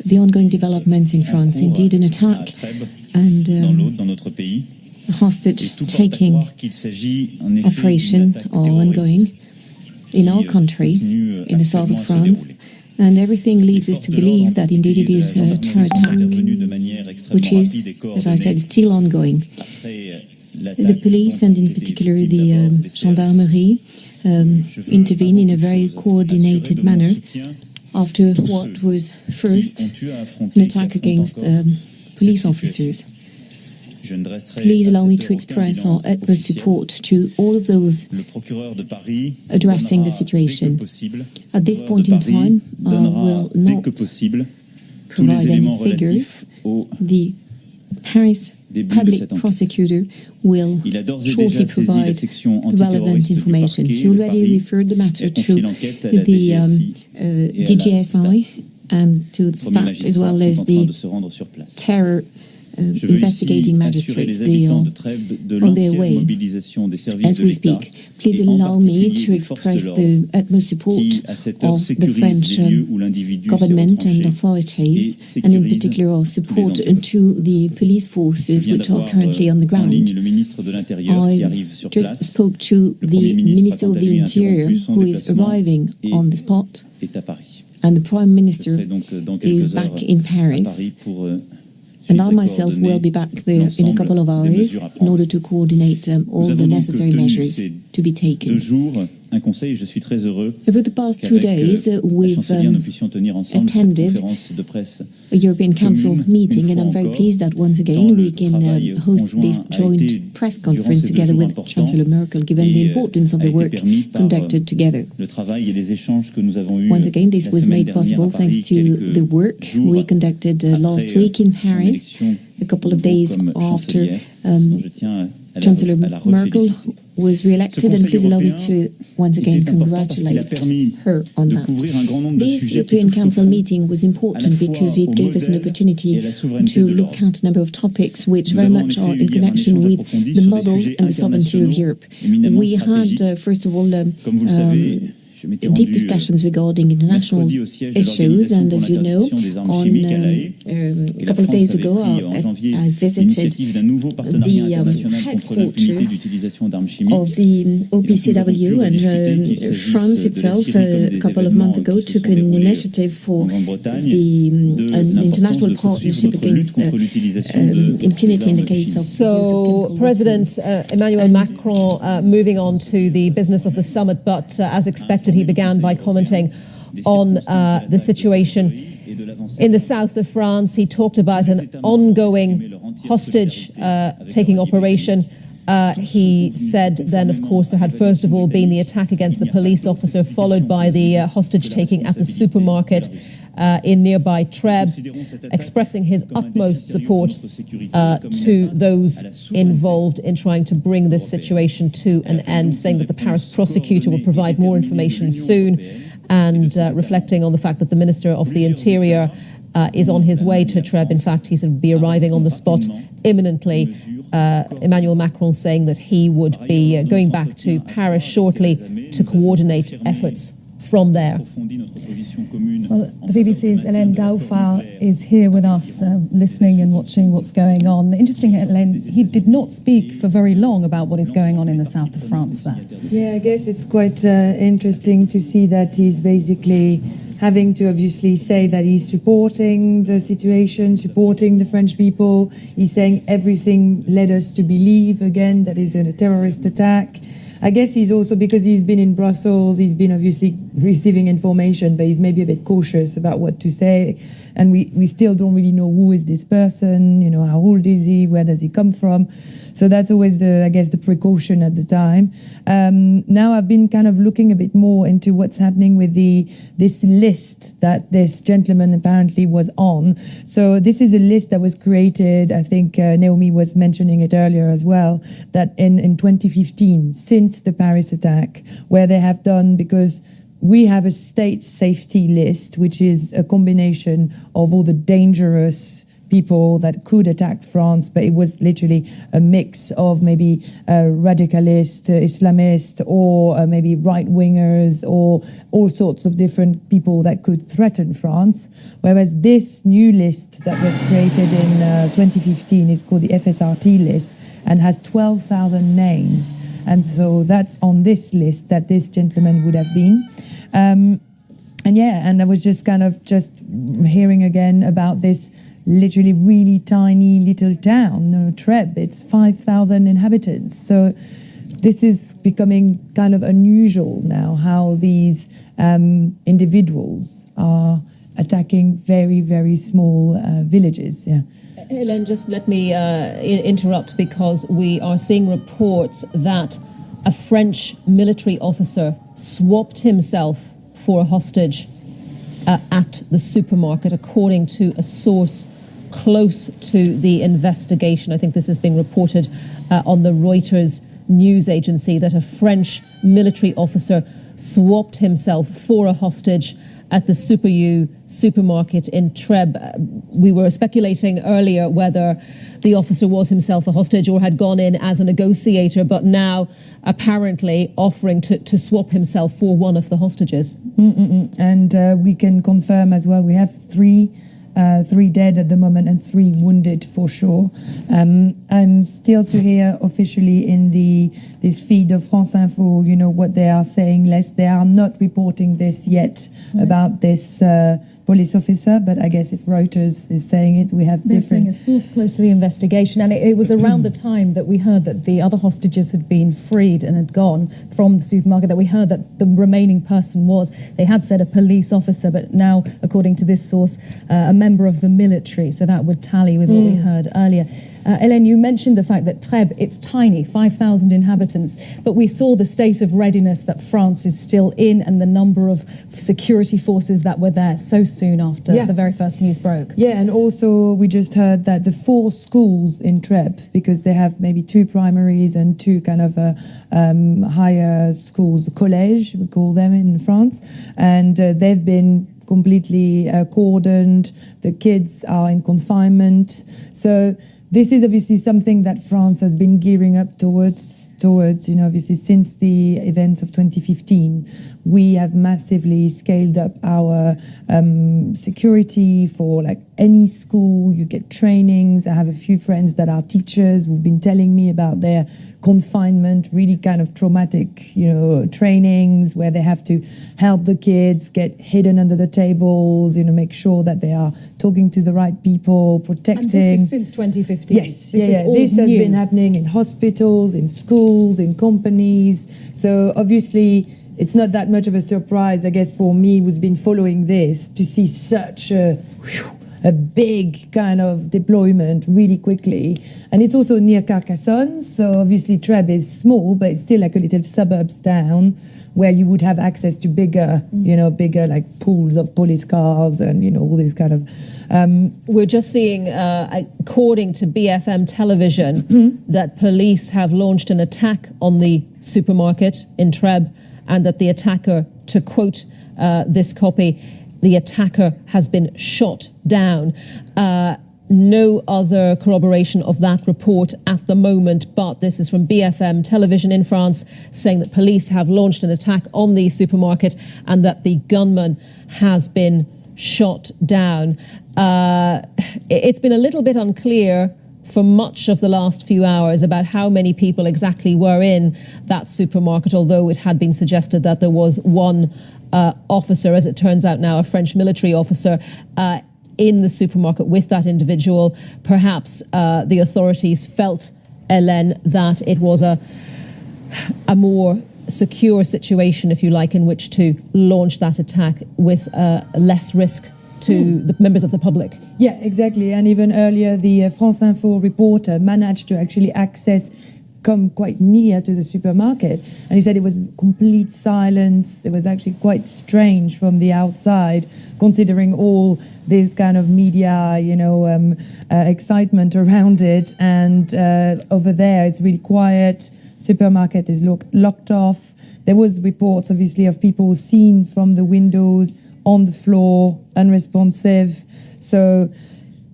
the ongoing developments in France. Indeed, an attack and hostage-taking operation are ongoing in our country, in the south of France. And everything leads us to believe that indeed it is a terror attack, which is, as I said, still ongoing. The police, and in particular the gendarmerie, intervene in a very coordinated manner after what was first an attack against police officers. Please allow me to express our utmost support to all of those addressing the situation. At this point in time, I will not provide any figures. The Paris public prosecutor will shortly provide relevant information. He already referred the matter to the DGSI and to the STAT, as well as the terror investigating magistrates. They are on their way as we speak. Please allow me to express the utmost support of the French government and authorities, and in particular our support to the police forces which are currently on the ground. I just spoke to the Minister of the Interior, who is arriving on the spot, and the Prime Minister is back in Paris. And I myself will be back there in a couple of hours in order to coordinate all the necessary measures to be taken. Over the past 2 days, we've attended a European Council meeting, and I'm very pleased that once again we can host this joint press conference together with Chancellor Merkel, given the importance of the work conducted together. Once again, this was made possible thanks to the work we conducted last week in Paris, a couple of days after Chancellor Merkel was re-elected, and please allow me to once again congratulate her on that. This European Council meeting was important because it gave us an opportunity to look at a number of topics which very much are in connection with the model and the sovereignty of Europe. We had, first of all, deep discussions regarding international issues, and as you know, on a couple of days ago I visited the headquarters of the OPCW, and France itself a couple of months ago took an initiative for an international partnership against impunity in the case of... So President Emmanuel Macron moving on to the business of the summit, but as expected he began by commenting on the situation in the south of France. He talked about an ongoing hostage-taking operation. He said then, of course, there had first of all been the attack against the police officer, followed by the hostage-taking at the supermarket in nearby Trèbes, expressing his utmost support to those involved in trying to bring this situation to an end, saying that the Paris prosecutor will provide more information soon, and reflecting on the fact that the Minister of the Interior is on his way to Trèbes. In fact, he will be arriving on the spot imminently. Emmanuel Macron saying that he would be going back to Paris shortly to coordinate efforts from there. Well, the BBC's Hélène Daoufal is here with us, listening and watching what's going on. Interesting, Hélène, he did not speak for very long about what is going on in the south of France there. Yeah, I guess it's quite interesting to see that he's basically having to obviously say that he's supporting the situation, supporting the French people. He's saying everything led us to believe, again, that is a terrorist attack. I guess he's also, because he's been in Brussels, he's been obviously receiving information, but he's maybe a bit cautious about what to say. And we still don't really know who is this person, how old is he, where does he come from. So that's always the precaution at the time. Now I've been kind of looking a bit more into what's happening with this list that this gentleman apparently was on. So this is a list that was created, I think Naomi was mentioning it earlier as well, that in 2015, since the Paris attack, where they have done, because we have a state safety list, which is a combination of all the dangerous people that could attack France, but it was literally a mix of maybe radicalist, Islamist, or maybe right-wingers, or all sorts of different people that could threaten France. Whereas this new list that was created in 2015 is called the FSRT list and has 12,000 names. And so that's on this list that this gentleman would have been. And I was just hearing again about this literally really tiny little town, Trèbes. It's 5,000 inhabitants. So this is becoming kind of unusual now, how these individuals are attacking very, very small villages. Yeah. Hélène, just let me interrupt, because we are seeing reports that a French military officer swapped himself for a hostage at the supermarket, according to a source close to the investigation. I think this is being reported on the Reuters news agency, that a French military officer swapped himself for a hostage at the Super U supermarket in Trèbes. We were speculating earlier whether the officer was himself a hostage or had gone in as a negotiator, but now apparently offering to swap himself for one of the hostages. And we can confirm as well, we have three dead at the moment and 3 wounded for sure. I'm still to hear officially in this feed of France Info, what they are saying less. They are not reporting this yet about this police officer, but I guess if Reuters is saying it, we have different... They're saying a source close to the investigation, and it was around the time that we heard that the other hostages had been freed and had gone from the supermarket, that we heard that the remaining person was, they had said a police officer, but now, according to this source, a member of the military, so that would tally with what we heard earlier. Hélène, you mentioned the fact that Trèbes, it's tiny, 5,000 inhabitants, but we saw the state of readiness that France is still in and the number of security forces that were there so soon after the very first news broke. Yeah, and also we just heard that the 4 schools in Trèbes, because they have maybe 2 primaries and 2 kind of higher schools, collège, we call them in France, and they've been completely cordoned. The kids are in confinement. So this is obviously something that France has been gearing up towards, obviously since the events of 2015. We have massively scaled up our security for like any school. You get trainings. I have a few friends that are teachers who've been telling me about their confinement, really kind of traumatic, trainings where they have to help the kids get hidden under the tables, make sure that they are talking to the right people, protecting. And this is since 2015. Yes, this has been happening in hospitals, in schools, in companies. So obviously, it's not that much of a surprise, I guess, for me, who's been following this, to see such a big kind of deployment really quickly. And it's also near Carcassonne, so obviously Trèbes is small, but it's still like a little suburbs town where you would have access to bigger like pools of police cars and, all this kind of... We're just seeing, according to BFM television, that police have launched an attack on the supermarket in Trèbes, and that the attacker, to quote this copy, the attacker has been shot down. No other corroboration of that report at the moment, but this is from BFM television in France, saying that police have launched an attack on the supermarket and that the gunman has been shot down. It's been a little bit unclear for much of the last few hours about how many people exactly were in that supermarket, although it had been suggested that there was one officer, as it turns out now, a French military officer, in the supermarket with that individual. Perhaps the authorities felt, Hélène, that it was a more secure situation, if you like, in which to launch that attack with less risk to the members of the public. Yeah, exactly. And even earlier, the France Info reporter managed to actually come quite near to the supermarket. And he said it was complete silence. It was actually quite strange from the outside, considering all this kind of media, excitement around it. And over there, it's really quiet. Supermarket is locked off. There was reports, obviously, of people seen from the windows on the floor, unresponsive. So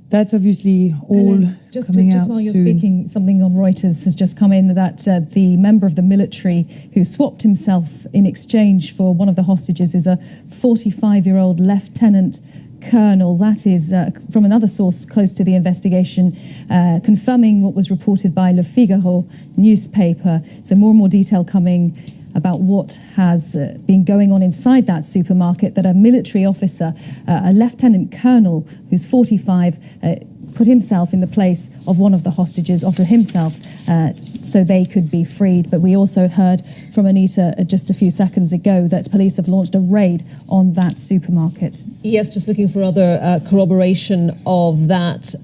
that's obviously all just coming out while you're soon. speaking, something on Reuters has just come in that the member of the military who swapped himself in exchange for one of the hostages is a 45-year-old lieutenant colonel. That is from another source close to the investigation, confirming what was reported by Le Figaro newspaper. So more and more detail coming about what has been going on inside that supermarket, that a military officer, a lieutenant colonel who's 45, put himself in the place of one of the hostages, offered himself so they could be freed. But we also heard from Anita just a few seconds ago that police have launched a raid on that supermarket. Yes, just looking for other corroboration of that.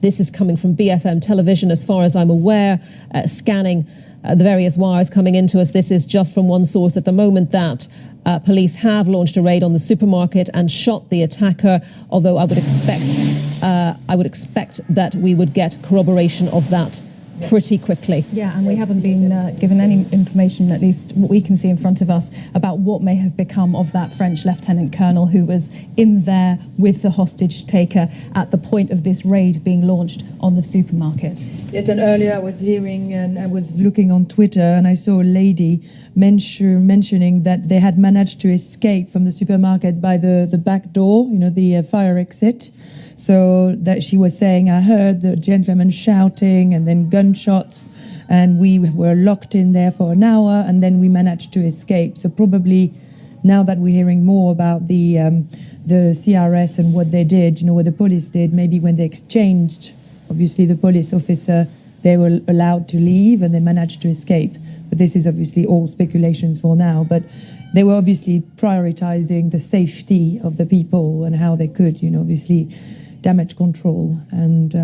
This is coming from BFM television, as far as I'm aware, scanning the various wires coming into us. This is just from one source at the moment that police have launched a raid on the supermarket and shot the attacker, although I would expect that we would get corroboration of that pretty quickly. Yeah, and we haven't been given any information, at least what we can see in front of us, about what may have become of that French lieutenant colonel who was in there with the hostage taker at the point of this raid being launched on the supermarket. Yes, and earlier I was hearing and I was looking on Twitter and I saw a lady mentioning that they had managed to escape from the supermarket by the back door, the fire exit. So that she was saying, I heard the gentleman shouting and then gunshots, and we were locked in there for an hour, and then we managed to escape. So probably now that we're hearing more about the CRS and what they did, what the police did, maybe when they exchanged, obviously the police officer, they were allowed to leave and they managed to escape. But this is obviously all speculations for now. But they were obviously prioritizing the safety of the people and how they could, obviously damage control. And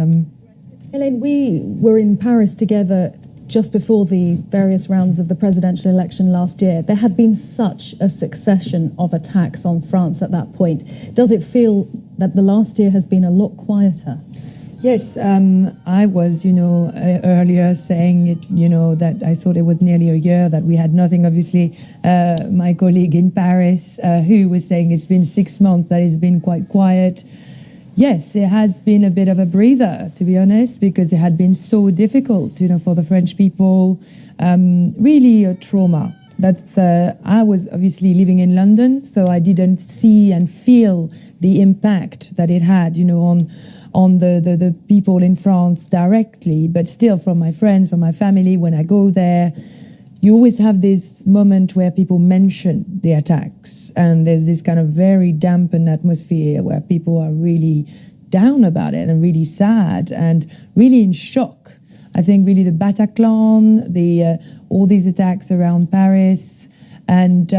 Elaine, we were in Paris together just before the various rounds of the presidential election last year. There had been such a succession of attacks on France at that point. Does it feel that the last year has been a lot quieter? Yes, I was, earlier saying it, that I thought it was nearly a year that we had nothing. Obviously, my colleague in Paris, who was saying it's been 6 months that it's been quite quiet. Yes, it has been a bit of a breather, to be honest, because it had been so difficult, for the French people. Really a trauma. That's I was obviously living in London, so I didn't see and feel the impact that it had, on the people in France directly, but still from my friends, from my family, when I go there, you always have this moment where people mention the attacks, and there's this kind of very dampened atmosphere where people are really down about it and really sad and really in shock. I think really the Bataclan, all these attacks around Paris, and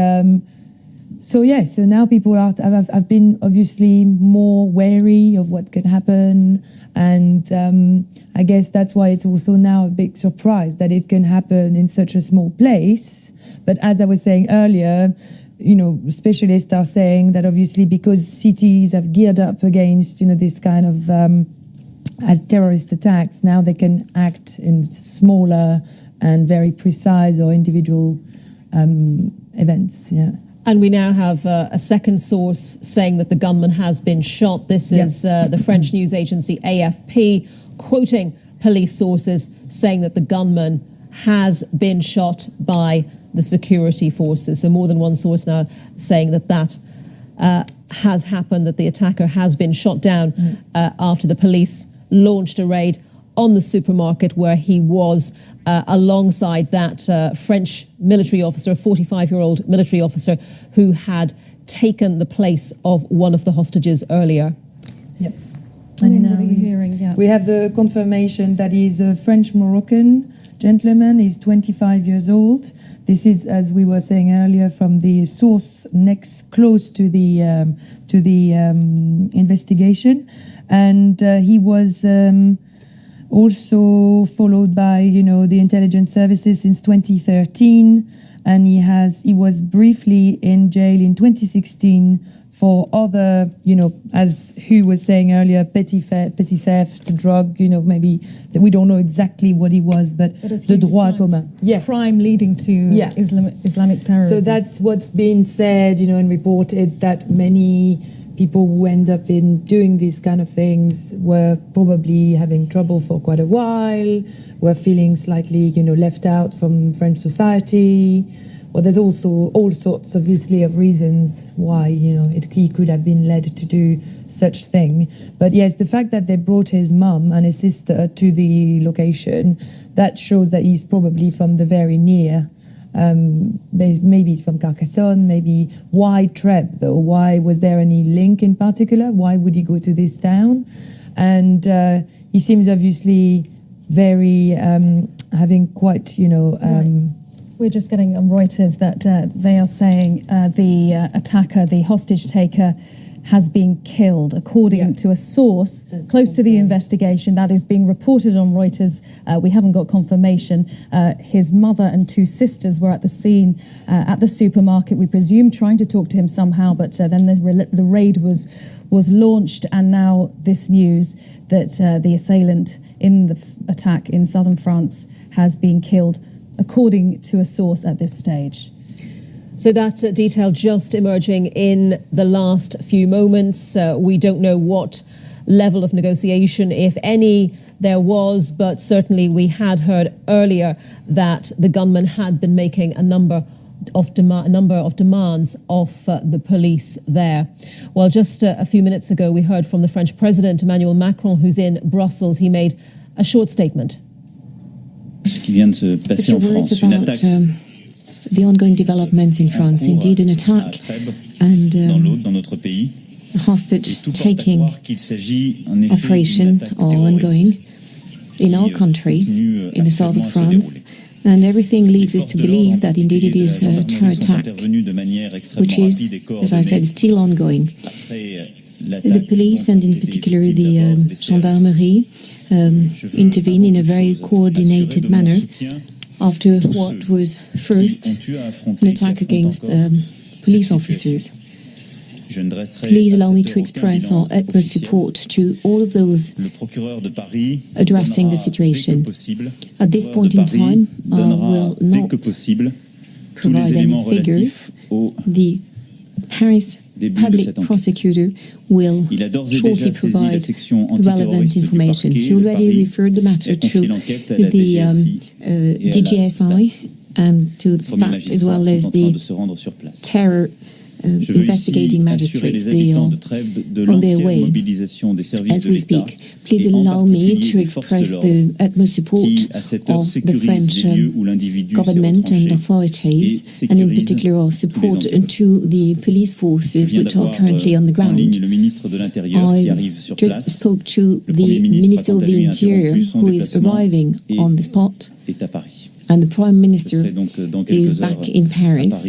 so now people have been obviously more wary of what could happen, and I guess that's why it's also now a big surprise that it can happen in such a small place. But as I was saying earlier, specialists are saying that obviously because cities have geared up against this kind of as terrorist attacks, now they can act in smaller and very precise or individual events. Yeah. And we now have a second source saying that the gunman has been shot. This is the French news agency AFP quoting police sources saying that the gunman has been shot by the security forces. So more than one source now saying that has happened, that the attacker has been shot down after the police launched a raid on the supermarket where he was alongside that French military officer, a 45-year-old military officer who had taken the place of one of the hostages earlier. Yep. And what are you hearing? Yeah. We have the confirmation that he's a French-Moroccan gentleman. He's 25 years old. This is, as we were saying earlier, from the source next close to the investigation, and he was also followed by the intelligence services since 2013, and he was briefly in jail in 2016 for other, as Hugh was saying earlier, petty theft, drug, maybe that we don't know exactly what he was, but the droit commun. Yeah. Crime leading to Islamic terrorism. So that's what's been said, and reported, that many people who end up in doing these kind of things were probably having trouble for quite a while, were feeling slightly, left out from French society. Well, there's also all sorts, obviously, of reasons why, he could have been led to do such thing. But yes, the fact that they brought his mum and his sister to the location, that shows that he's probably from the very near. Maybe he's from Carcassonne, maybe. Why Trèbes, though? Why was there any link in particular? Why would he go to this town? And he seems obviously very, having quite, Right. We're just getting on Reuters that they are saying the attacker, the hostage taker, has been killed, according to a source close to the investigation. That is being reported on Reuters. We haven't got confirmation. His mother and two sisters were at the scene at the supermarket, we presume, trying to talk to him somehow, but then the raid was launched, and now this news that the assailant in the attack in southern France has been killed, according to a source at this stage. So that detail just emerging in the last few moments. We don't know what level of negotiation, if any, there was, but certainly we had heard earlier that the gunman had been making a number of demands of the police there. Well, just a few minutes ago, we heard from the French President, Emmanuel Macron, who's in Brussels. He made a short statement. The ongoing developments in France, indeed an attack and hostage-taking operation are ongoing in our country, in the south of France, and everything leads us to believe that indeed it is a terror attack, which is, as I said, still ongoing. The police, and in particular the gendarmerie, intervene in a very coordinated manner after what was first an attack against police officers. Please allow me to express our utmost support to all of those addressing the situation. At this point in time, I will not provide any figures. The Paris public prosecutor will shortly provide relevant information. He already referred the matter to the DGSI and to the STAT, as well as the terror investigating magistrates. They are on their way as we speak. Please allow me to express the utmost support of the French government and authorities, and in particular our support to the police forces which are currently on the ground. I just spoke to the Minister of the Interior, who is arriving on the spot, and the Prime Minister is back in Paris.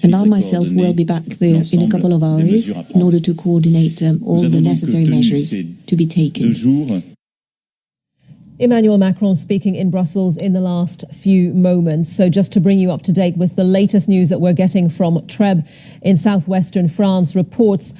And I myself will be back there in a couple of hours in order to coordinate all the necessary measures to be taken. Emmanuel Macron speaking in Brussels in the last few moments. So just to bring you up to date with the latest news that we're getting from Trèbes in southwestern France, reports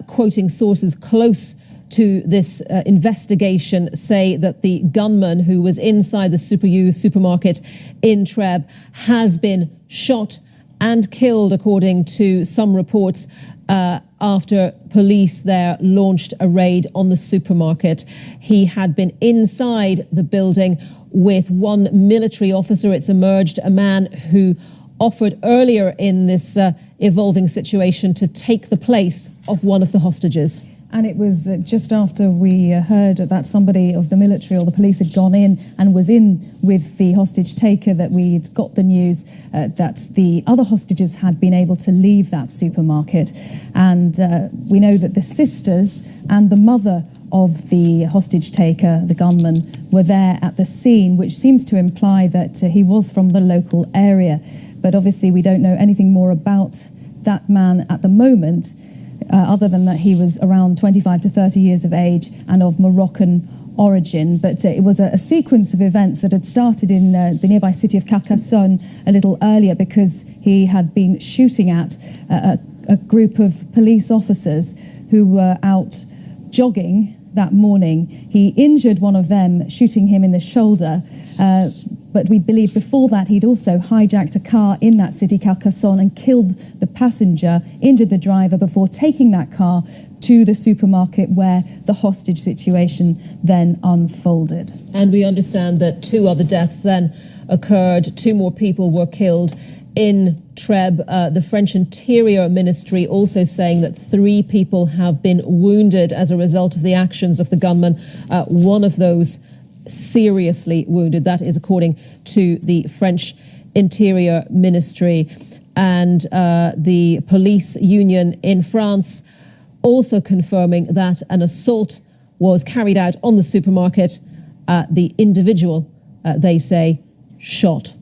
quoting sources close to this investigation say that the gunman who was inside the Super U supermarket in Trèbes has been shot and killed, according to some reports, after police there launched a raid on the supermarket. He had been inside the building with one military officer. It's emerged, a man who offered earlier in this evolving situation to take the place of one of the hostages. And it was just after we heard that somebody of the military or the police had gone in and was in with the hostage taker that we'd got the news that the other hostages had been able to leave that supermarket. And we know that the sisters and the mother of the hostage taker, the gunman, were there at the scene, which seems to imply that he was from the local area. But obviously we don't know anything more about that man at the moment, other than that he was around 25 to 30 years of age and of Moroccan origin. But it was a sequence of events that had started in the nearby city of Carcassonne a little earlier, because he had been shooting at a group of police officers who were out jogging that morning. He injured one of them, shooting him in the shoulder. But we believe before that he'd also hijacked a car in that city, Carcassonne, and killed the passenger, injured the driver before taking that car to the supermarket where the hostage situation then unfolded. And we understand that 2 other deaths then occurred. 2 more people were killed in Trèbes. The French Interior Ministry also saying that 3 people have been wounded as a result of the actions of the gunman. One of those seriously wounded. That is according to the French Interior Ministry. And the police union in France also confirming that an assault was carried out on the supermarket. The individual, they say, shot.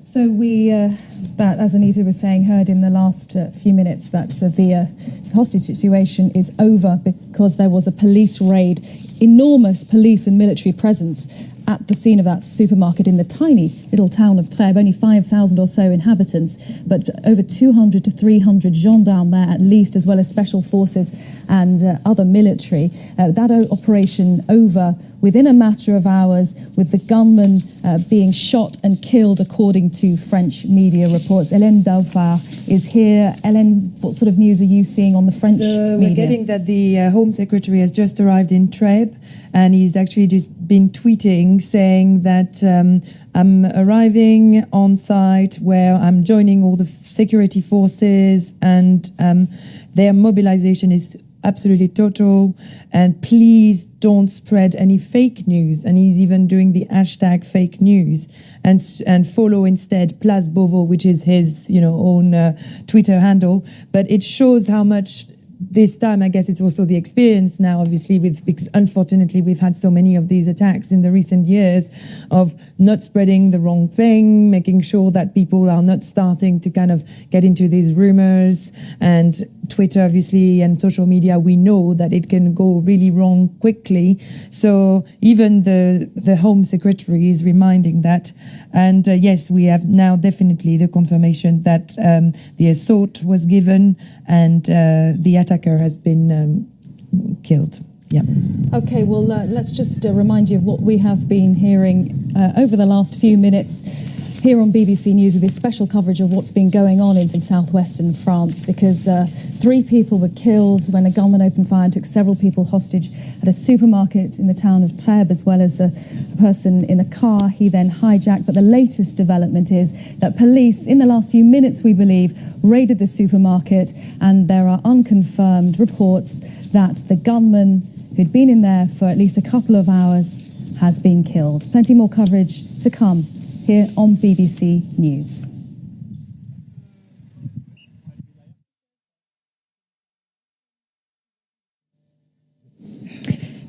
So we, that, as Anita was saying, heard in the last few minutes that the hostage situation is over because there was a police raid, enormous police and military presence at the scene of that supermarket in the tiny little town of Trèbes, only 5,000 or so inhabitants, but over 200 to 300 gendarmes there at least, as well as special forces and other military. That operation over within a matter of hours, with the gunman being shot and killed, according to French media reports. Hélène Dauphin is here. Hélène, what sort of news are you seeing on the French media? We're getting that the Home Secretary has just arrived in Trèbes, and he's actually just been tweeting saying that I'm arriving on site where I'm joining all the security forces, and their mobilization is absolutely total, and please don't spread any fake news. And he's even doing the hashtag fake news, and follow instead Place Beauvau, which is his own Twitter handle. But it shows how much this time, I guess it's also the experience now, obviously, because unfortunately we've had so many of these attacks in the recent years, of not spreading the wrong thing, making sure that people are not starting to kind of get into these rumors. And Twitter, obviously, and social media, we know that it can go really wrong quickly. So even the Home Secretary is reminding that. And yes, we have now definitely the confirmation that the assault was given, and the attacker has been killed. Yeah. Okay, well, let's just remind you of what we have been hearing over the last few minutes here on BBC News, with this special coverage of what's been going on in southwestern France, because 3 people were killed when a gunman opened fire and took several people hostage at a supermarket in the town of Trèbes, as well as a person in a car he then hijacked. But the latest development is that police, in the last few minutes, we believe, raided the supermarket, and there are unconfirmed reports that the gunman, who'd been in there for at least a couple of hours, has been killed. Plenty more coverage to come here on BBC News.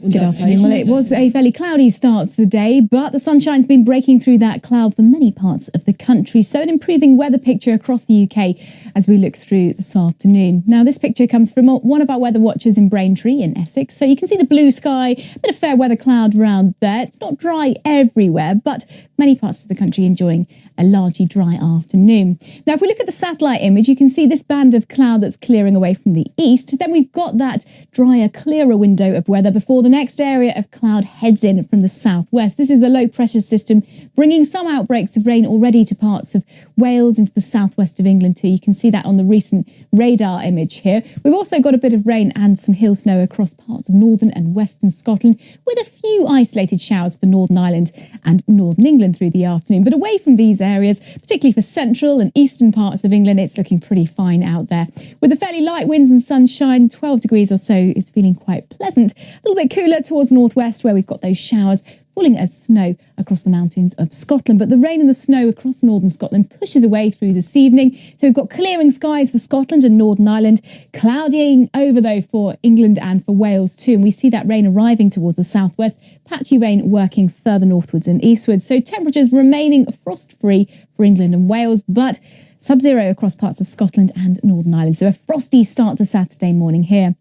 Good afternoon. Well, it was a fairly cloudy start to the day, but the sunshine's been breaking through that cloud for many parts of the country. So an improving weather picture across the UK as we look through this afternoon. Now, this picture comes from one of our weather watchers in Braintree in Essex. So you can see the blue sky, a bit of fair weather cloud around there. It's not dry everywhere, but many parts of the country enjoying a largely dry afternoon. Now, if we look at the satellite image, you can see this band of cloud that's clearing away from the east. Then we've got that drier, clearer window of weather before the next area of cloud heads in from the southwest. This is a low pressure system bringing some outbreaks of rain already to parts of Wales, into the southwest of England too. You can see that on the recent radar image here. We've also got a bit of rain and some hill snow across parts of northern and western Scotland, with a few isolated showers for Northern Ireland and northern England through the afternoon. But away from these areas, particularly for central and eastern parts of England, it's looking pretty fine out there. With the fairly light winds and sunshine, 12 degrees or so is feeling quite pleasant. A little bit cooler towards the northwest, where we've got those showers falling as snow across the mountains of Scotland. But the rain and the snow across northern Scotland pushes away through this evening. So we've got clearing skies for Scotland and Northern Ireland, cloudying over though for England and for Wales too. And we see that rain arriving towards the southwest, patchy rain working further northwards and eastwards. So temperatures remaining frost-free for England and Wales, but sub-zero across parts of Scotland and Northern Ireland. So a frosty start to Saturday morning here.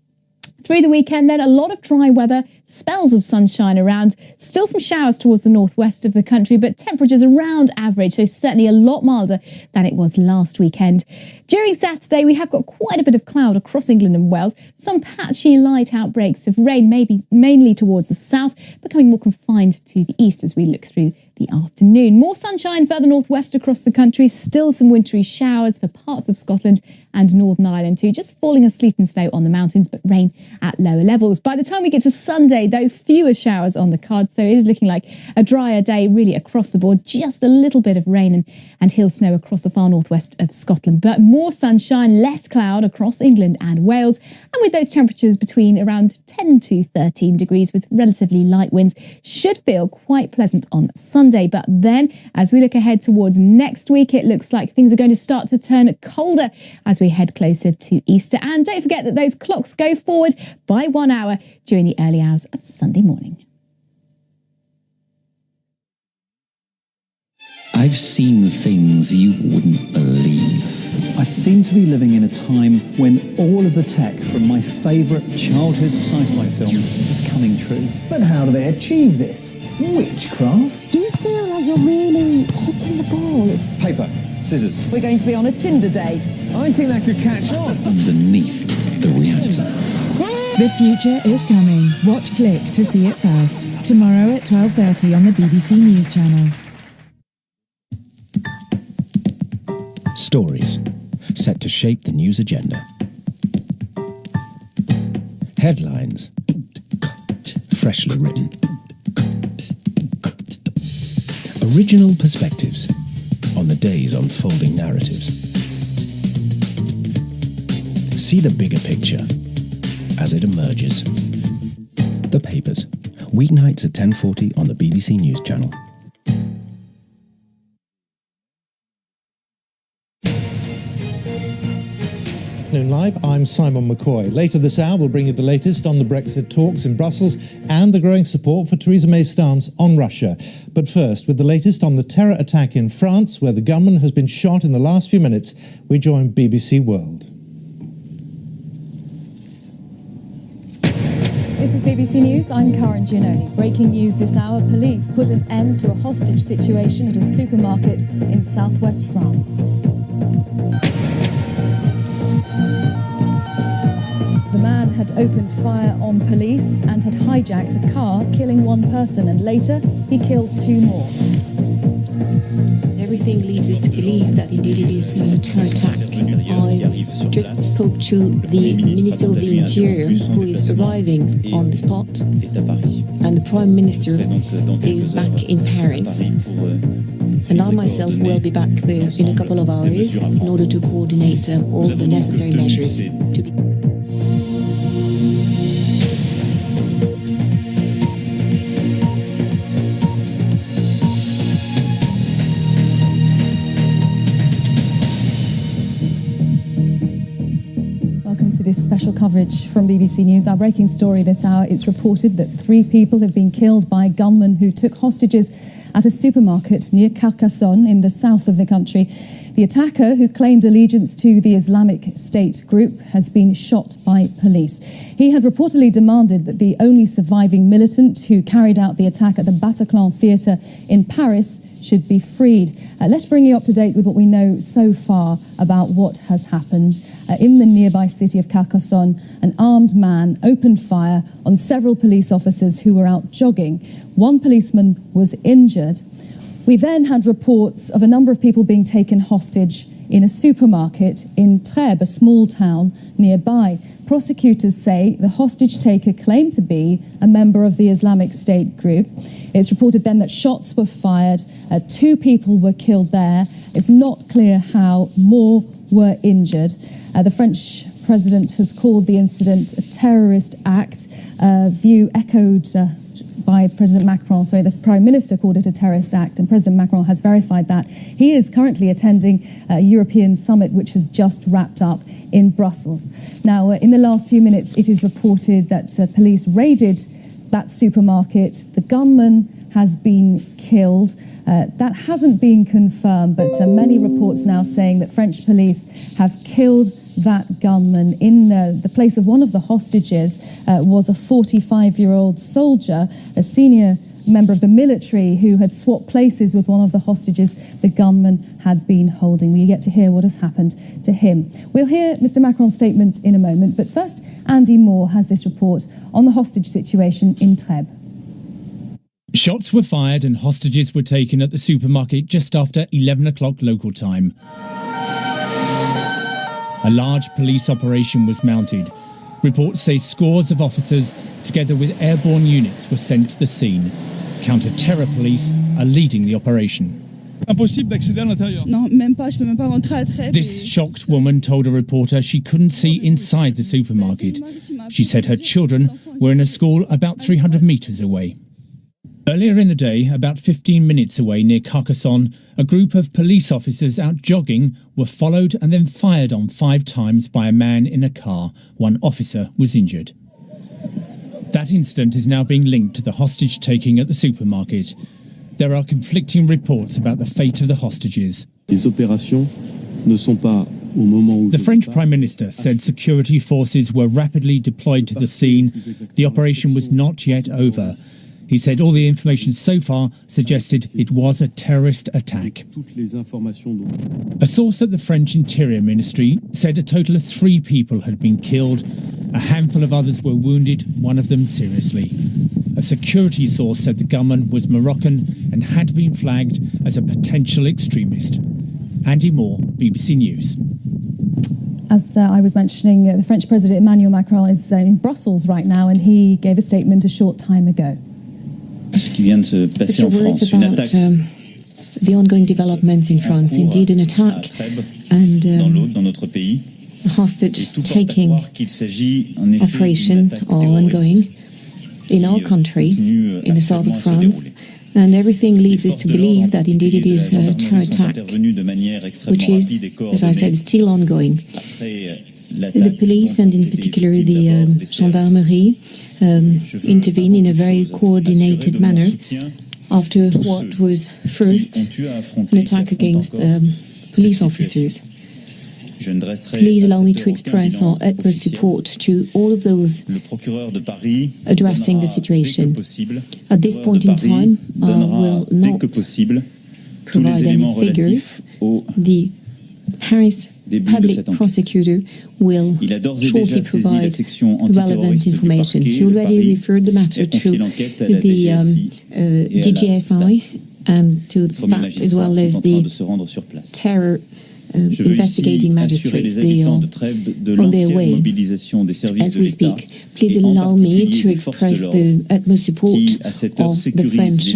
Through the weekend then, a lot of dry weather, spells of sunshine around, still some showers towards the northwest of the country, but temperatures around average, so certainly a lot milder than it was last weekend. During Saturday, we have got quite a bit of cloud across England and Wales, some patchy light outbreaks of rain, maybe mainly towards the south, becoming more confined to the east as we look through the afternoon. More sunshine further northwest across the country. Still some wintry showers for parts of Scotland and Northern Ireland too. Just falling a sleet and snow on the mountains, but rain at lower levels. By the time we get to Sunday, though, fewer showers on the cards. So it is looking like a drier day really across the board. Just a little bit of rain and hill snow across the far northwest of Scotland. But more sunshine, less cloud across England and Wales. And with those temperatures between around 10 to 13 degrees with relatively light winds, should feel quite pleasant on Sunday. But then as we look ahead towards next week, it looks like things are going to start to turn colder as we head closer to Easter. And don't forget that those clocks go forward by 1 hour during the early hours of Sunday morning. I've seen things you wouldn't believe. I seem to be living in a time when all of the tech from my favourite childhood sci-fi films is coming true. But how do they achieve this? Witchcraft? Do you feel like you're really hitting the ball? Paper, scissors. We're going to be on a Tinder date. I think that could catch on. Underneath the reactor. The future is coming. Watch Click to see it first. Tomorrow at 12:30 on the BBC News Channel. Stories set to shape the news agenda. Headlines freshly written. Original perspectives on the day's unfolding narratives. See the bigger picture as it emerges. The Papers, weeknights at 10:40 on the BBC News Channel. Live, I'm Simon McCoy. Later this hour, we'll bring you the latest on the Brexit talks in Brussels and the growing support for Theresa May's stance on Russia. But first, with the latest on the terror attack in France, where the gunman has been shot in the last few minutes, we join BBC World. This is BBC News. I'm Karen Giannoni. Breaking news this hour, police put an end to a hostage situation at a supermarket in southwest France. The man had opened fire on police and had hijacked a car, killing one person, and later he killed two more. Everything leads us to believe that indeed it is a terror attack. I just spoke to the Minister of the Interior, who is arriving on the spot, and the Prime Minister is back in Paris. And I myself will be back there in a couple of hours in order to coordinate all the necessary measures to be. This special coverage from BBC News. Our breaking story this hour, it's reported that 3 people have been killed by gunmen who took hostages at a supermarket near Carcassonne in the south of the country. The attacker, who claimed allegiance to the Islamic State group, has been shot by police. He had reportedly demanded that the only surviving militant who carried out the attack at the Bataclan Theatre in Paris should be freed. Let's bring you up to date with what we know so far about what has happened. In the nearby city of Carcassonne, an armed man opened fire on several police officers who were out jogging. One policeman was injured. We then had reports of a number of people being taken hostage in a supermarket in Trèbes, a small town nearby. Prosecutors say the hostage taker claimed to be a member of the Islamic State group. It's reported then that shots were fired. 2 people were killed there. It's not clear how more were injured. The French president has called the incident a terrorist act, view echoed by President Macron. The Prime Minister called it a terrorist act, and President Macron has verified that. He is currently attending a European summit which has just wrapped up in Brussels. Now, in the last few minutes, it is reported that police raided that supermarket. The gunman has been killed. That hasn't been confirmed, but many reports now saying that French police have killed that gunman. In the place of one of the hostages was a 45-year-old soldier, a senior member of the military who had swapped places with one of the hostages the gunman had been holding. We get to hear what has happened to him. We'll hear Mr. Macron's statement in a moment, but first, Andy Moore has this report on the hostage situation in Trèbes. Shots were fired and hostages were taken at the supermarket just after 11 o'clock local time. A large police operation was mounted. Reports say scores of officers, together with airborne units, were sent to the scene. Counter-terror police are leading the operation. This shocked woman told a reporter she couldn't see inside the supermarket. She said her children were in a school about 300 metres away. Earlier in the day, about 15 minutes away near Carcassonne, a group of police officers out jogging were followed and then fired on 5 times by a man in a car. One officer was injured. That incident is now being linked to the hostage-taking at the supermarket. There are conflicting reports about the fate of the hostages. The French Prime Minister said security forces were rapidly deployed to the scene. The operation was not yet over. He said all the information so far suggested it was a terrorist attack. A source at the French Interior Ministry said a total of 3 people had been killed. A handful of others were wounded, one of them seriously. A security source said the gunman was Moroccan and had been flagged as a potential extremist. Andy Moore, BBC News. As I was mentioning, the French President Emmanuel Macron is in Brussels right now, and he gave a statement a short time ago. The words about the ongoing developments in France, indeed an attack and hostage-taking operation are ongoing in our country, in the south of France, and everything leads us to believe that indeed it is a terror attack, which is, as I said, still ongoing. The police, and in particular the gendarmerie, intervene in a very coordinated manner after what was first an attack against police officers. Please allow me to express our utmost support to all of those addressing the situation. At this point in time, I will not provide any figures. The Paris public prosecutor will shortly provide relevant information. He already referred the matter to the DGSI and to the STAT, as well as the terror investigating magistrates. They are on their way as we speak. Please allow me to express the utmost support of the French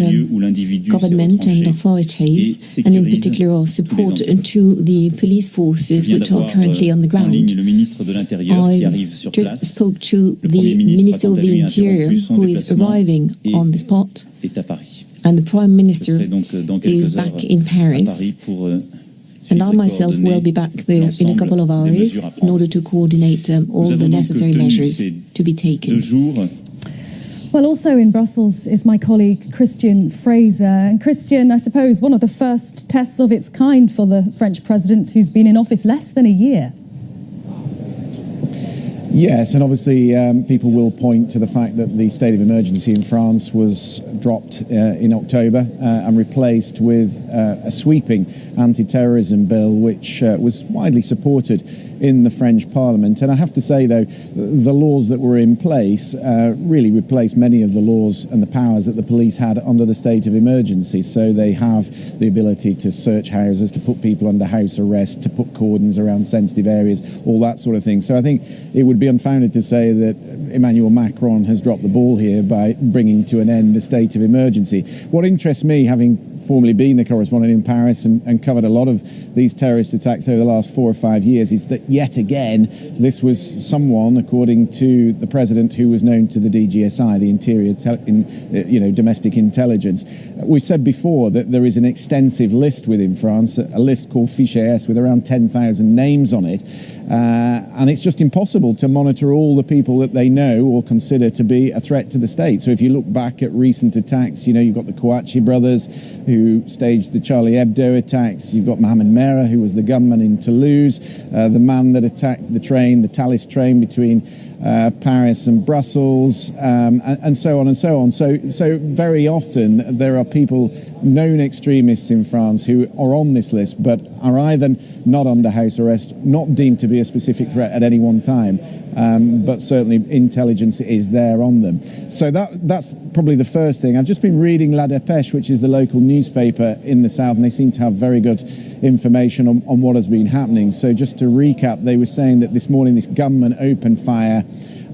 government and authorities, and in particular our support to the police forces which are currently on the ground. I just spoke to the Minister of the Interior, who is arriving on the spot, and the Prime Minister is back in Paris. And I myself will be back there in a couple of hours in order to coordinate all the necessary measures to be taken. Well, also in Brussels is my colleague Christian Fraser. And Christian, I suppose one of the first tests of its kind for the French president, who's been in office less than a year. Yes, and obviously people will point to the fact that the state of emergency in France was dropped in October and replaced with a sweeping anti-terrorism bill which was widely supported in the French Parliament. And I have to say, though, the laws that were in place really replaced many of the laws and the powers that the police had under the state of emergency. So they have the ability to search houses, to put people under house arrest, to put cordons around sensitive areas, all that sort of thing. So I think it would be unfounded to say that Emmanuel Macron has dropped the ball here by bringing to an end the state of emergency. What interests me, having formerly been the correspondent in Paris and covered a lot of these terrorist attacks over the last 4 or 5 years, is that yet again this was someone, according to the president, who was known to the DGSI, the Interior Domestic Intelligence. We've said before that there is an extensive list within France, a list called Fiche S with around 10,000 names on it. And it's just impossible to monitor all the people that they know or consider to be a threat to the state. So if you look back at recent attacks, you've got the Kouachi brothers who staged the Charlie Hebdo attacks. You've got Mohamed Merah, who was the gunman in Toulouse, the man that attacked the train, the Thalys train between Paris and Brussels, and so on and so on. So very often there are people, known extremists in France, who are on this list but are either not under house arrest, not deemed to be a specific threat at any one time, but certainly intelligence is there on them. So that's probably the first thing. I've just been reading La Dépêche, which is the local newspaper in the south, and they seem to have very good information on what has been happening. So just to recap, they were saying that this morning this gunman opened fire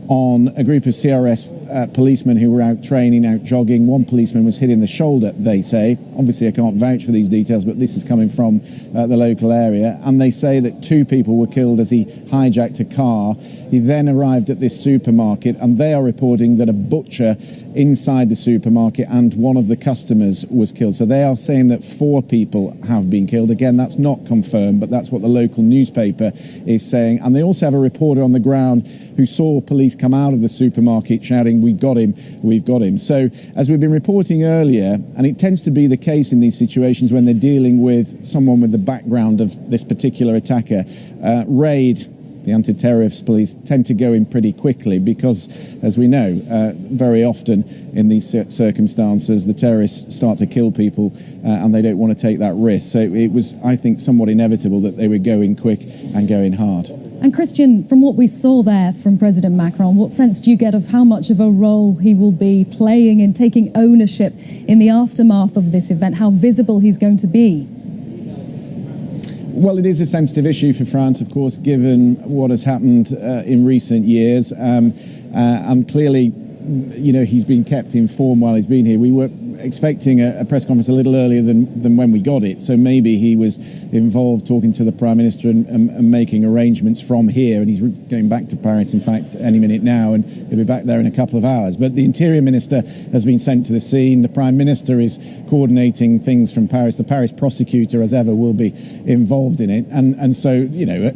on a group of CRS policemen who were out training, out jogging. One policeman was hit in the shoulder, they say. Obviously, I can't vouch for these details, but this is coming from the local area. And they say that 2 people were killed as he hijacked a car. He then arrived at this supermarket, and they are reporting that a butcher inside the supermarket and one of the customers was killed. So they are saying that 4 people have been killed. Again, that's not confirmed, but that's what the local newspaper is saying. And they also have a reporter on the ground who saw police come out of the supermarket shouting, "We've got him, we've got him." So as we've been reporting earlier, and it tends to be the case in these situations when they're dealing with someone with the background of this particular attacker, RAID, the anti-terrorist police, tend to go in pretty quickly because, as we know, very often in these circumstances, the terrorists start to kill people and they don't want to take that risk. So it was, I think, somewhat inevitable that they were going quick and going hard. And Christian, from what we saw there from President Macron, what sense do you get of how much of a role he will be playing in taking ownership in the aftermath of this event, how visible he's going to be? Well, it is a sensitive issue for France, of course, given what has happened in recent years. And clearly, you know, he's been kept informed while he's been here. We were expecting a press conference a little earlier than when we got it. So maybe he was involved talking to the Prime Minister and making arrangements from here. And he's going back to Paris, in fact, any minute now. And he'll be back there in a couple of hours. But the Interior Minister has been sent to the scene. The Prime Minister is coordinating things from Paris. The Paris prosecutor, as ever, will be involved in it. And so, you know,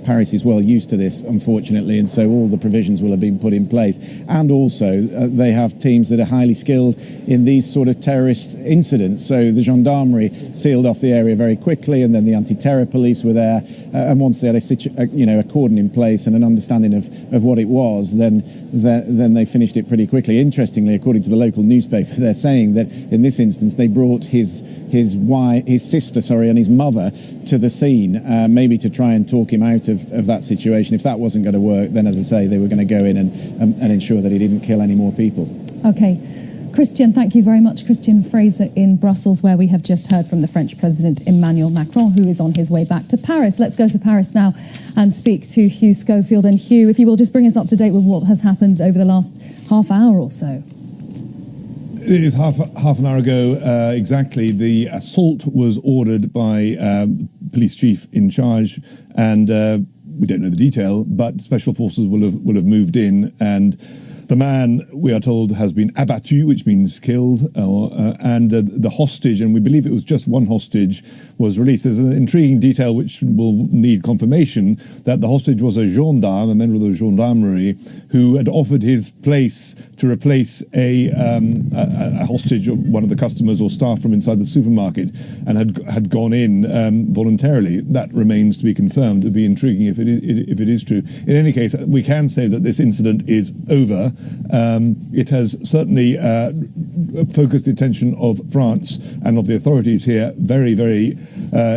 Paris is well used to this, unfortunately, and so all the provisions will have been put in place. And also, they have teams that are highly skilled in these sort of terrorist incidents. So the gendarmerie sealed off the area very quickly, and then the anti-terror police were there. And once they had a cordon in place and an understanding of what it was, then they finished it pretty quickly. Interestingly, according to the local newspaper, they're saying that in this instance they brought his sister, and his mother to the scene, maybe to try and talk him out of that situation. If that wasn't going to work, then, as I say, they were going to go in and ensure that he didn't kill any more people. Okay. Christian, thank you very much. Christian Fraser in Brussels, where we have just heard from the French President Emmanuel Macron, who is on his way back to Paris. Let's go to Paris now and speak to Hugh Schofield. And Hugh, if you will just bring us up to date with what has happened over the last half hour or so. Half an hour ago, exactly, the assault was ordered by police chief in charge, and we don't know the detail, but special forces will have moved in, and the man, we are told, has been abattu, which means killed, and the hostage, and we believe it was just one hostage, was released. There's an intriguing detail which will need confirmation, that the hostage was a gendarme, a member of the gendarmerie, who had offered his place to replace a hostage of one of the customers or staff from inside the supermarket, and had gone in voluntarily. That remains to be confirmed. It'd be intriguing if it is true. In any case, we can say that this incident is over. It has certainly focused the attention of France and of the authorities here very, very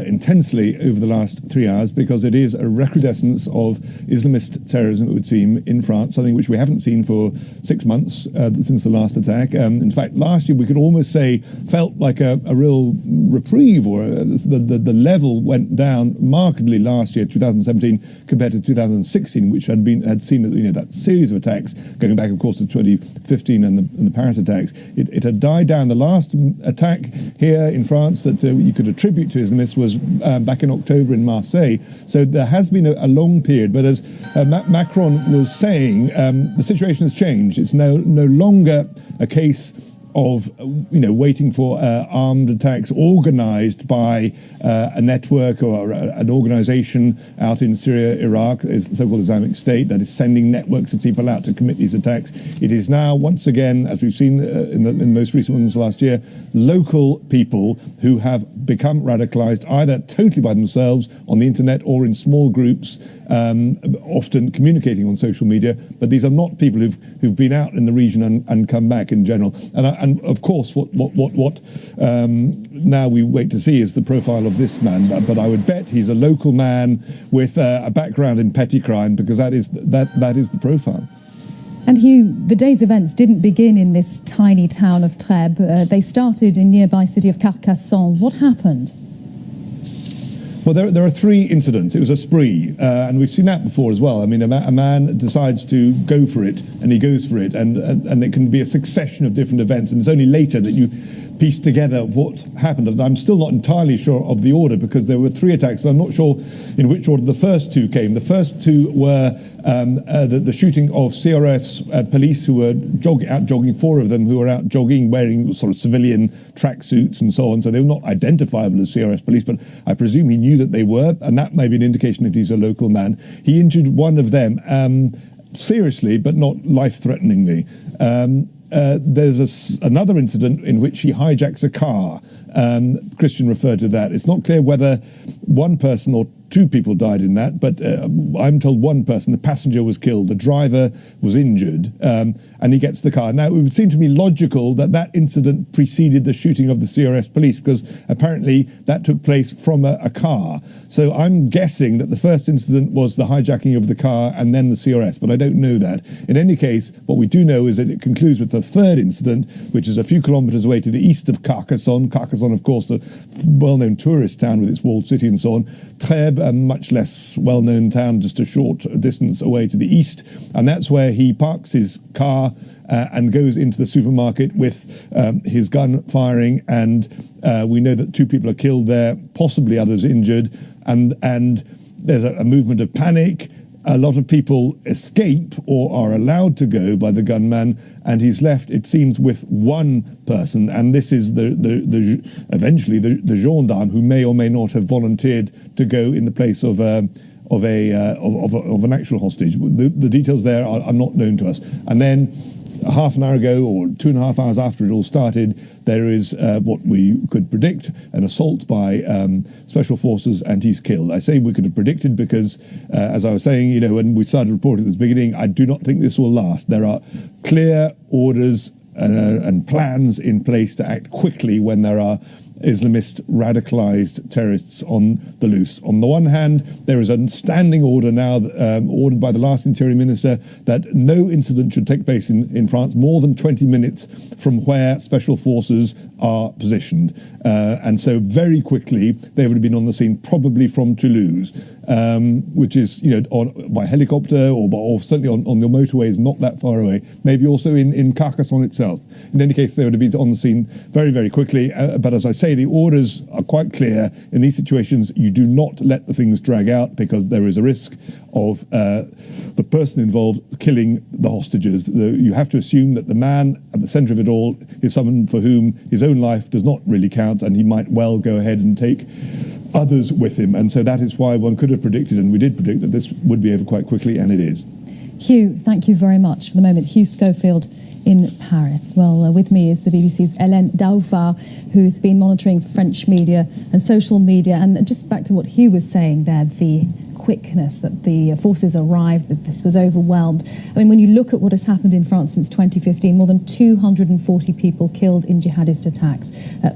intensely over the last 3 hours, because it is a recrudescence of Islamist terrorism, it would seem, in France, something which we haven't seen for 6 months since the last attack. In fact, last year we could almost say felt like a real reprieve, or the level went down markedly last year, 2017, compared to 2016, which had seen that series of attacks going back, of course, to 2015 and the Paris attacks. It had died down. The last attack here in France that you could attribute to Islamists was back in October in Marseille. So there has been a long period. But as Macron was saying, the situation has changed. It's no longer a case of, waiting for armed attacks organised by a network or an organisation out in Syria, Iraq, is the so-called Islamic State, that is sending networks of people out to commit these attacks. It is now, once again, as we've seen in the most recent ones last year, local people who have become radicalised either totally by themselves on the internet or in small groups, often communicating on social media. But these are not people who've been out in the region and come back in general. And of course, what now we wait to see is the profile of this man. But I would bet he's a local man with a background in petty crime, because that is the profile. And Hugh, the day's events didn't begin in this tiny town of Trèbes. They started in nearby city of Carcassonne. What happened? Well, there are three incidents. It was a spree, and we've seen that before as well. I mean, a man decides to go for it, and he goes for it, and it can be a succession of different events, and it's only later that you piece together what happened. And I'm still not entirely sure of the order, because there were three attacks, but I'm not sure in which order the first two came. The first two were the shooting of CRS police who were out jogging, four of them who were out jogging wearing sort of civilian tracksuits and so on. So they were not identifiable as CRS police, but I presume he knew that they were, and that may be an indication that he's a local man. He injured one of them seriously, but not life-threateningly. There's another incident in which he hijacks a car. Christian referred to that. It's not clear whether one person or two people died in that, but I'm told one person, the passenger, was killed, the driver was injured, and he gets the car. Now, it would seem to me logical that that incident preceded the shooting of the CRS police, because apparently that took place from a car. So I'm guessing that the first incident was the hijacking of the car and then the CRS, but I don't know that. In any case, what we do know is that it concludes with the third incident, which is a few kilometres away to the east of Carcassonne. Carcassonne, of course, a well-known tourist town with its walled city and so on. Trèbes, a much less well-known town just a short distance away to the east, and that's where he parks his car and goes into the supermarket with his gun firing, and we know that two people are killed there, possibly others injured, and there's a movement of panic. A lot of people escape or are allowed to go by the gunman, and he's left, it seems, with one person, and this is eventually the gendarme who may or may not have volunteered to go in the place of an actual hostage. The details there are not known to us. And then half an hour ago, or 2.5 hours after it all started, there is what we could predict, an assault by special forces, and he's killed. I say we could have predicted because, as I was saying, when we started reporting at the beginning, I do not think this will last. There are clear orders and plans in place to act quickly when there are Islamist radicalized terrorists on the loose. On the one hand, there is a standing order now, ordered by the last Interior Minister, that no incident should take place in France more than 20 minutes from where special forces are positioned. And so very quickly, they would have been on the scene, probably from Toulouse, which is, by helicopter or certainly on the motorways not that far away, maybe also in Carcassonne itself. In any case, they would have been on the scene very, very quickly. But as I say, the orders are quite clear. In these situations, you do not let the things drag out, because there is a risk of the person involved killing the hostages. You have to assume that the man at the centre of it all is someone for whom his own life does not really count, and he might well go ahead and take others with him. And so that is why one could have predicted, and we did predict, that this would be over quite quickly, and it is. Hugh, thank you very much for the moment. Hugh Schofield in Paris. Well, with me is the BBC's Hélène Daufar, who's been monitoring French media and social media. And just back to what Hugh was saying there, the quickness that the forces arrived, that this was overwhelmed. I mean, when you look at what has happened in France since 2015, more than 240 people killed in jihadist attacks.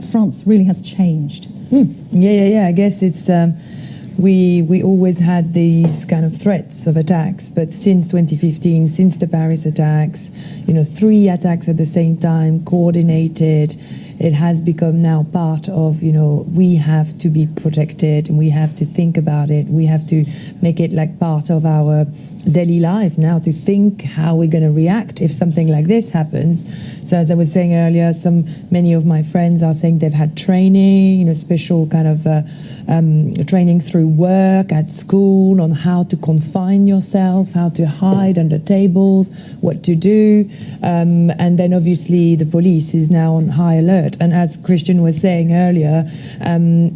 France really has changed. Yeah. I guess it's... We always had these kind of threats of attacks, but since 2015, since the Paris attacks, 3 attacks at the same time, coordinated, it has become now part of, we have to be protected, and we have to think about it. We have to make it like part of our daily life now, to think how we're going to react if something like this happens. So as I was saying earlier, many of my friends are saying they've had training, special kind of training through work, at school, on how to confine yourself, how to hide under tables, what to do. And then obviously the police is now on high alert. And as Christian was saying earlier,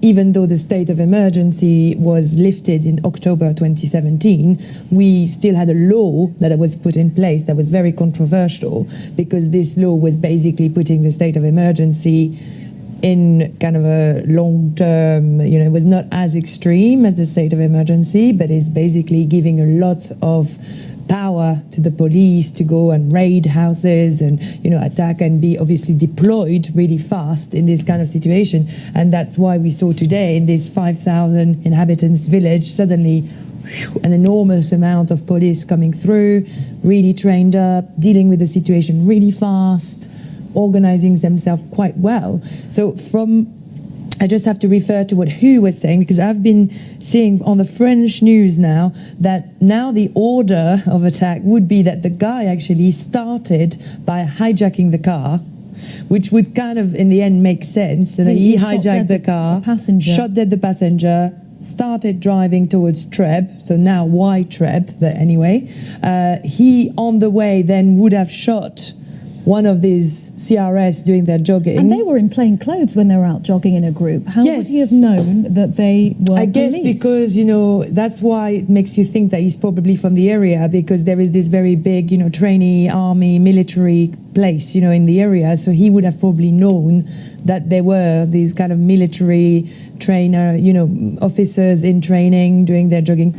even though the state of emergency was lifted in October 2017, we still had a law that was put in place that was very controversial, because this law was basically putting the state of emergency in kind of a long-term, it was not as extreme as the state of emergency, but it's basically giving a lot of power to the police to go and raid houses and, attack and be obviously deployed really fast in this kind of situation. And that's why we saw today in this 5,000 inhabitants village, suddenly an enormous amount of police coming through, really trained up, dealing with the situation really fast, organizing themselves quite well. So I just have to refer to what Hu was saying, because I've been seeing on the French news now that now the order of attack would be that the guy actually started by hijacking the car, which would kind of in the end make sense. And he hijacked the car, shot dead the passenger, started driving towards Trèbes, so now why Trèbes, but anyway. He on the way then would have shot one of these CRS doing their jogging. And they were in plain clothes when they were out jogging in a group. How would he have known that they were I guess police? Because, that's why it makes you think that he's probably from the area, because there is this very big, trainee, army, military place, in the area. So he would have probably known that there were these kind of military trainer, officers in training doing their jogging.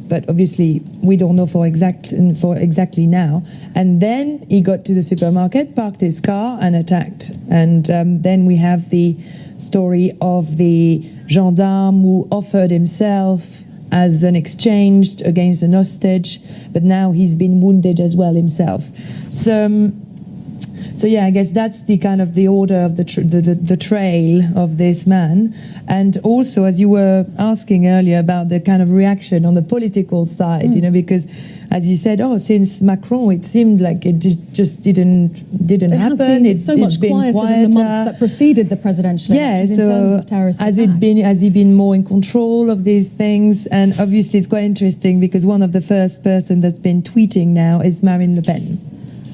But obviously we don't know for exactly now. And then he got to the supermarket, parked his car and attacked. And then we have the story of the gendarme who offered himself as an exchange against an hostage, but now he's been wounded as well himself. So yeah, I guess that's the kind of the order of the trail of this man. And also, as you were asking earlier about the kind of reaction on the political side, because as you said, since Macron, it seemed like it just didn't happen. It's so much quieter than the months that preceded the presidential elections in terms of terrorist attacks. Has he been more in control of these things? And obviously it's quite interesting, because one of the first person that's been tweeting now is Marine Le Pen.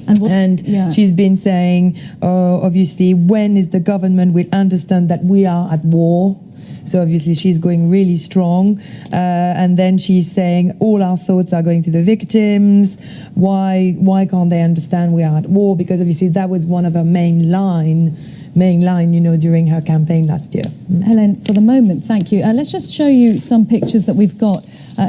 And she's been saying, obviously, when is the government will understand that we are at war? So obviously she's going really strong. And then she's saying, all our thoughts are going to the victims. Why can't they understand we are at war? Because obviously that was one of her main line, during her campaign last year. Hélène, for the moment, thank you. Let's just show you some pictures that we've got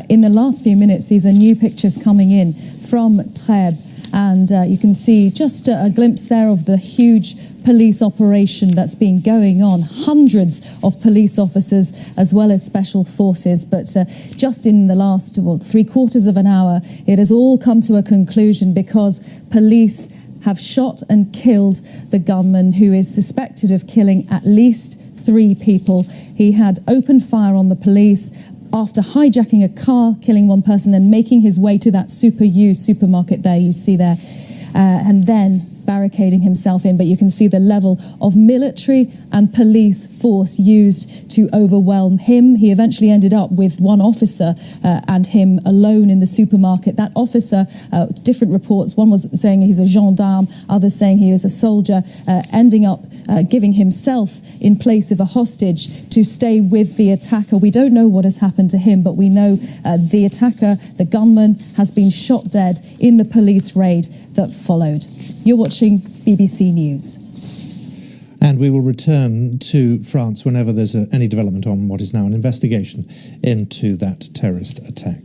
in the last few minutes. These are new pictures coming in from Trèbes. And you can see just a glimpse there of the huge police operation that's been going on. Hundreds of police officers as well as special forces. But just in the last 3/4 of an hour, it has all come to a conclusion, because police have shot and killed the gunman who is suspected of killing at least 3 people. He had opened fire on the police after hijacking a car, killing 1 person, and making his way to that supermarket there, you see there, and then barricading himself in. But you can see the level of military and police force used to overwhelm him. He eventually ended up with 1 officer and him alone in the supermarket. That officer, different reports, one was saying he's a gendarme, others saying he was a soldier, ending up giving himself in place of a hostage to stay with the attacker. We don't know what has happened to him, but we know the attacker, the gunman, has been shot dead in the police raid that followed. You're watching BBC News. And we will return to France whenever there's any development on what is now an investigation into that terrorist attack.